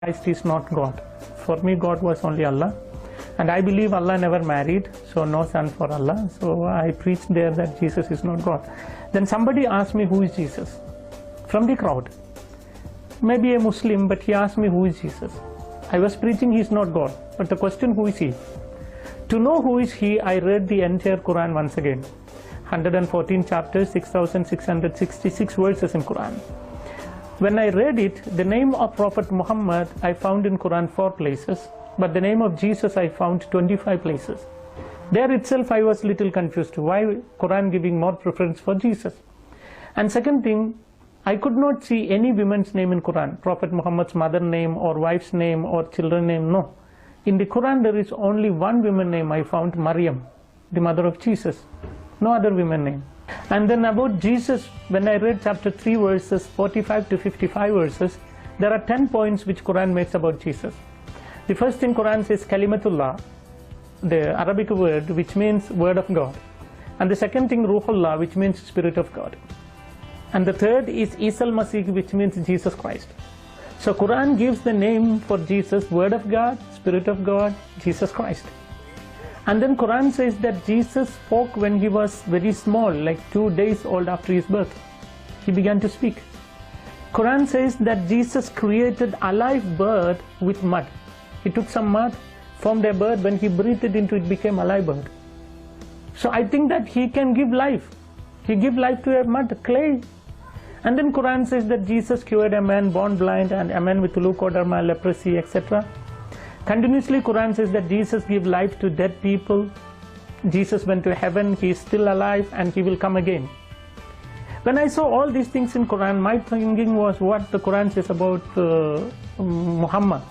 Christ is not God. For me, God was only Allah. And I believe Allah never married, so no son for Allah. So I preached there that Jesus is not God. Then somebody asked me, who is Jesus? From the crowd. Maybe a Muslim, but he asked me, who is Jesus? I was preaching he is not God. But the question, who is he? To know who is he, I read the entire Quran once again. 114 chapters, 6,666 verses in Quran. When I read it, the name of Prophet Muhammad I found in Quran 4 places, but the name of Jesus I found 25 places. There itself I was little confused. Why Quran giving more preference for Jesus? And second thing, I could not see any woman's name in Quran. Prophet Muhammad's mother name or wife's name or children name, no. In the Quran there is only one woman name I found, Maryam, the mother of Jesus. No other woman name. And then about Jesus, when I read chapter 3 verses 45 to 55 verses, there are 10 points which Quran makes about Jesus. The first in Quran says Kalimatullah, the Arabic word which means word of God. And the second thing Ruhullah, which means spirit of God. And the third is Isa al-Masih, which means Jesus Christ. So Quran gives the name for Jesus, word of God, spirit of God, Jesus Christ. And then Quran says that Jesus spoke when he was very small, like 2 days old after his birth. He began to speak. Quran says that Jesus created a live bird with mud. He took some mud, formed a bird, when he breathed it into it became a live bird. So I think that he can give life. He gave life to a mud, clay. And then Quran says that Jesus cured a man born blind and a man with leukoderma, leprosy, etc. Continuously Quran says that Jesus gave life to dead people. Jesus went to heaven, he is still alive and he will come again. When I saw all these things in Quran, my thinking was what the Quran says about Muhammad.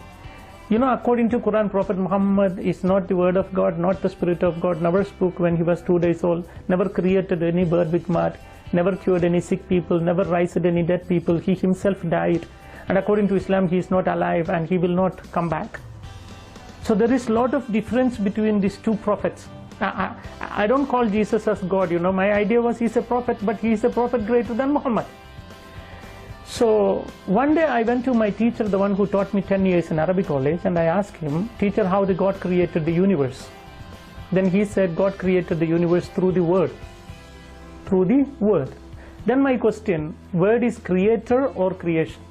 You know, according to Quran, Prophet Muhammad is not the word of God, not the spirit of God, never spoke when he was 2 days old, never created any bird with mud, never cured any sick people, never raised any dead people. He himself died. And according to Islam, he is not alive and he will not come back. So there is a lot of difference between these two prophets. I don't call Jesus as God, you know. My idea was he's a prophet, but he is a prophet greater than Muhammad. So one day I went to my teacher, the one who taught me 10 years in Arabic college, and I asked him, teacher, how the God created the universe? Then he said, God created the universe through the word. Through the word. Then my question, word is creator or creation?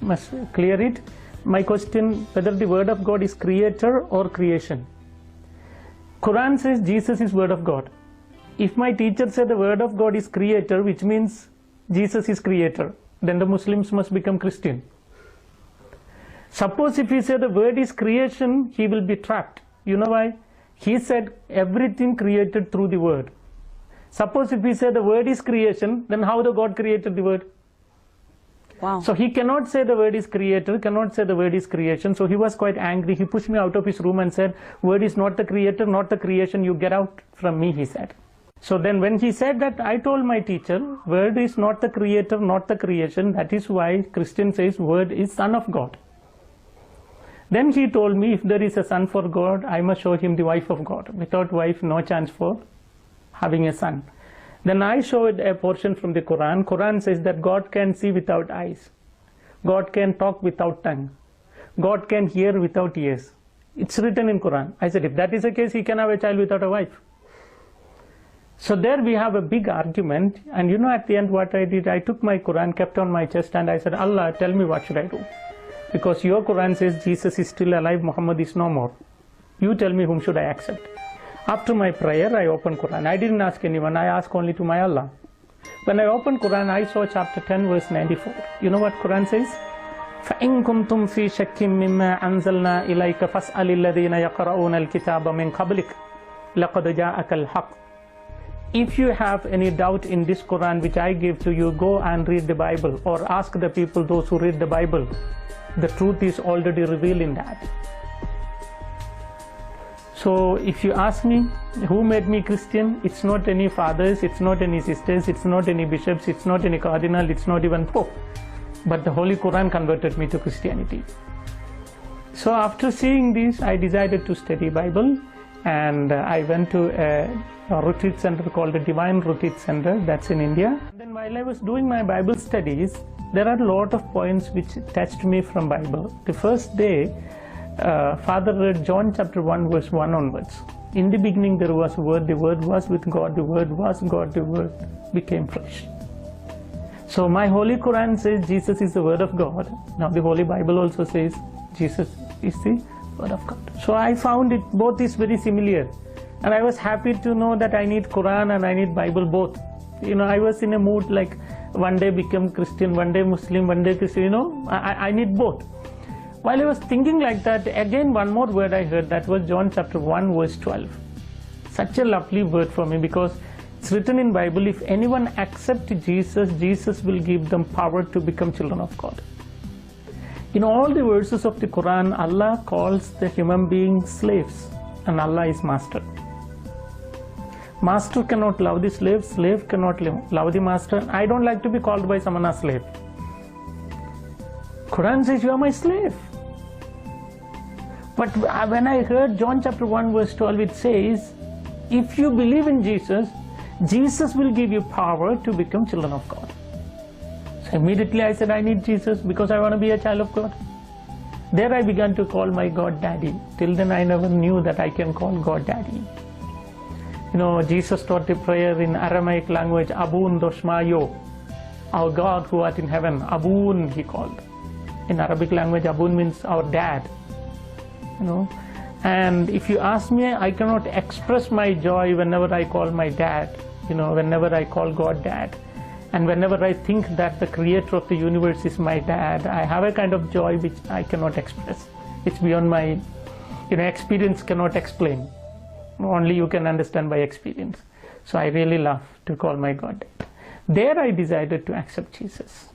Must clear it. My question, whether the word of God is creator or creation. Quran says Jesus is word of God. If my teacher said the word of God is creator, which means Jesus is creator, then the Muslims must become Christian. Suppose if he said the word is creation, he will be trapped. You know why? He said everything created through the word. Suppose if he said the word is creation, then how the God created the word? Wow. So he cannot say the word is creator, cannot say the word is creation. So he was quite angry. He pushed me out of his room and said, word is not the creator, not the creation. You get out from me, he said. So then when he said that, I told my teacher, word is not the creator, not the creation. That is why Christian says word is son of God. Then he told me, if there is a son for God, I must show him the wife of God. Without wife, no chance for having a son. Then I showed a portion from the Quran. Quran says that God can see without eyes. God can talk without tongue. God can hear without ears. It's written in Quran. I said, if that is the case, he can have a child without a wife. So there we have a big argument. And you know, at the end what I did, I took my Quran, kept on my chest, and I said, Allah, tell me what should I do? Because your Quran says Jesus is still alive, Muhammad is no more. You tell me whom should I accept? After my prayer, I opened Quran. I didn't ask anyone, I asked only to my Allah. When I opened Quran, I saw chapter 10, verse 94. You know what Quran says? فَإِن كُنْتُمْ فِي شَكٍّ مِّمَّا أَنزَلْنَا إِلَيْكَ فَاسْأَلِ الَّذِينَ يَقْرَؤُونَ الْكِتَابَ مِنْ قَبْلِكَ لَقَدْ جَاءَكَ الْحَقُّ. If you have any doubt in this Quran which I give to you, go and read the Bible, or ask the people, those who read the Bible. The truth is already revealed in that. So if you ask me, who made me Christian? It's not any fathers, it's not any sisters, it's not any bishops, it's not any cardinal, it's not even Pope. But the Holy Quran converted me to Christianity. So after seeing this, I decided to study Bible. and I went to a retreat center called the Divine Retreat Center, that's in India. And then while I was doing my Bible studies, there are a lot of points which touched me from Bible. The first day, Father read John chapter 1 verse 1 onwards. In the beginning there was a Word, the Word was with God, the Word was God, the Word became flesh. So my Holy Quran says Jesus is the Word of God. Now the Holy Bible also says Jesus is the Word of God. So I found it both is very similar, and I was happy to know that I need Quran and I need Bible both. You know, I was in a mood like one day become Christian, one day Muslim, one day Christian, you know, I need both. While I was thinking like that, again one more word I heard, that was John chapter 1 verse 12. Such a lovely word for me, because it's written in Bible, if anyone accepts Jesus, Jesus will give them power to become children of God. In all the verses of the Quran, Allah calls the human beings slaves and Allah is master. Master cannot love the slave, slave cannot love the master. I don't like to be called by someone as slave. Quran says you are my slave. But when I heard John chapter 1 verse 12, it says, if you believe in Jesus, Jesus will give you power to become children of God. So immediately I said, I need Jesus because I want to be a child of God. There I began to call my God Daddy. Till then I never knew that I can call God Daddy. You know, Jesus taught a prayer in Aramaic language, Abun Doshmayo, our God who art in heaven. Abun he called. In Arabic language, Abun means our dad. You know, and if you ask me, I cannot express my joy whenever I call my dad, you know, whenever I call God Dad. And whenever I think that the creator of the universe is my dad, I have a kind of joy which I cannot express. It's beyond my, you know, experience cannot explain. Only you can understand by experience. So I really love to call my God Dad. There I decided to accept Jesus.